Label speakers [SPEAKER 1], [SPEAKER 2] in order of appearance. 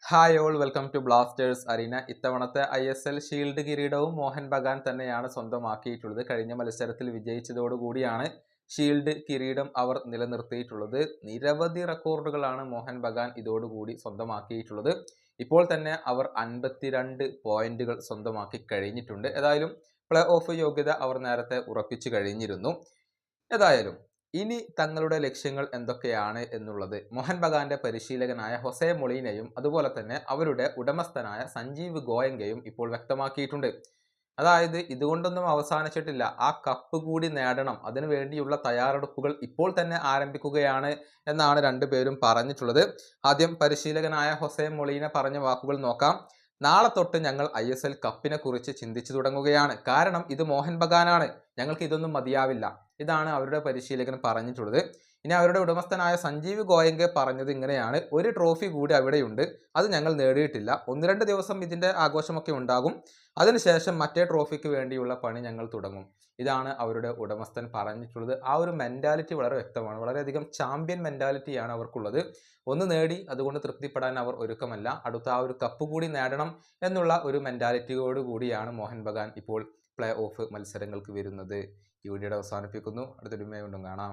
[SPEAKER 1] Hi all welcome to Blasters arena. ഇത്തവണത്തെ ISL shield കിരീടവും മോഹൻ ബഗാൻ തന്നെയാണ് സ്വന്തമാക്കിയിട്ടുള്ളത്. കഴിഞ്ഞ മത്സരത്തിൽ വിജയിച്ചതോടുകൂടിയാണ് ഷീൽഡ് കിരീടം അവർ നിലനിർത്തിയിട്ടുള്ളത്. നിരവധി റെക്കോർഡുകളാണ് മോഹൻ ബഗാൻ ഇതോടുകൂടി സ്വന്തമാക്കിയിട്ടുള്ളത്. ഇപ്പോൾ തന്നെ അവർ 52 പോയിന്റുകൾ സ്വന്തമാക്കി കഴിഞ്ഞിട്ടുണ്ട്. ഏതായാലും പ്ലേ ഓഫ് യോഗ്യത അവർ നേരത്തെ ഉറപ്പിച്ചു കഴിഞ്ഞിരുന്നു. ഏതായാലും ഇനി തങ്ങളുടെ ലക്ഷ്യങ്ങൾ എന്തൊക്കെയാണ് എന്നുള്ളത് മോഹൻ ബഗാന്റെ പരിശീലകനായ ഹൊസെ മൊളീനയും അതുപോലെ തന്നെ അവരുടെ ഉടമസ്ഥനായ സഞ്ജീവ് ഗോയങ്കയും ഇപ്പോൾ വ്യക്തമാക്കിയിട്ടുണ്ട്. അതായത് ഇതുകൊണ്ടൊന്നും അവസാനിച്ചിട്ടില്ല, ആ കപ്പ് കൂടി നേടണം, അതിനു വേണ്ടിയുള്ള തയ്യാറെടുപ്പുകൾ ഇപ്പോൾ തന്നെ ആരംഭിക്കുകയാണ് എന്നാണ് രണ്ടുപേരും പറഞ്ഞിട്ടുള്ളത്. ആദ്യം പരിശീലകനായ ഹൊസെ മൊളീന പറഞ്ഞ വാക്കുകൾ നോക്കാം. നാളെ തൊട്ട് ഞങ്ങൾ ISL കപ്പിനെ കുറിച്ച് ചിന്തിച്ചു തുടങ്ങുകയാണ്. കാരണം ഇത് മോഹൻ ബഗാനാണ്, ഞങ്ങൾക്ക് ഇതൊന്നും മതിയാവില്ല. ഇതാണ് അവരുടെ പരിശീലകൻ പറഞ്ഞിട്ടുള്ളത്. ഇനി അവരുടെ ഉടമസ്ഥനായ സഞ്ജീവ് ഗോയങ്കെ പറഞ്ഞത് ഇങ്ങനെയാണ്: ഒരു ട്രോഫി കൂടി അവിടെയുണ്ട്, അത് ഞങ്ങൾ നേടിയിട്ടില്ല. 1-2 ദിവസം ഇതിന്റെ ആഘോഷമൊക്കെ ഉണ്ടാകും. അതിനുശേഷം മറ്റേ ട്രോഫിക്ക് വേണ്ടിയുള്ള പണി ഞങ്ങൾ തുടങ്ങും. ഇതാണ് അവരുടെ ഉടമസ്ഥൻ പറഞ്ഞിട്ടുള്ളത്. ആ ഒരു മെന്റാലിറ്റി വളരെ വ്യക്തമാണ്. വളരെയധികം ചാമ്പ്യൻ മെന്റാലിറ്റിയാണ് അവർക്കുള്ളത്. ഒന്ന് നേടി അതുകൊണ്ട് തൃപ്തിപ്പെടാൻ അവർ ഒരുക്കമല്ല, അടുത്ത ആ ഒരു കപ്പ് കൂടി നേടണം എന്നുള്ള ഒരു മെന്റാലിറ്റിയോട് കൂടിയാണ് മോഹൻ ബഗാൻ ഇപ്പോൾ പ്ലേ ഓഫ് മത്സരങ്ങൾക്ക് വരുന്നത്. ഈ വീഡിയോയുടെ അവസാനിപ്പിക്കുന്നു. അടുത്തൊരു വീണ്ടും കാണാം.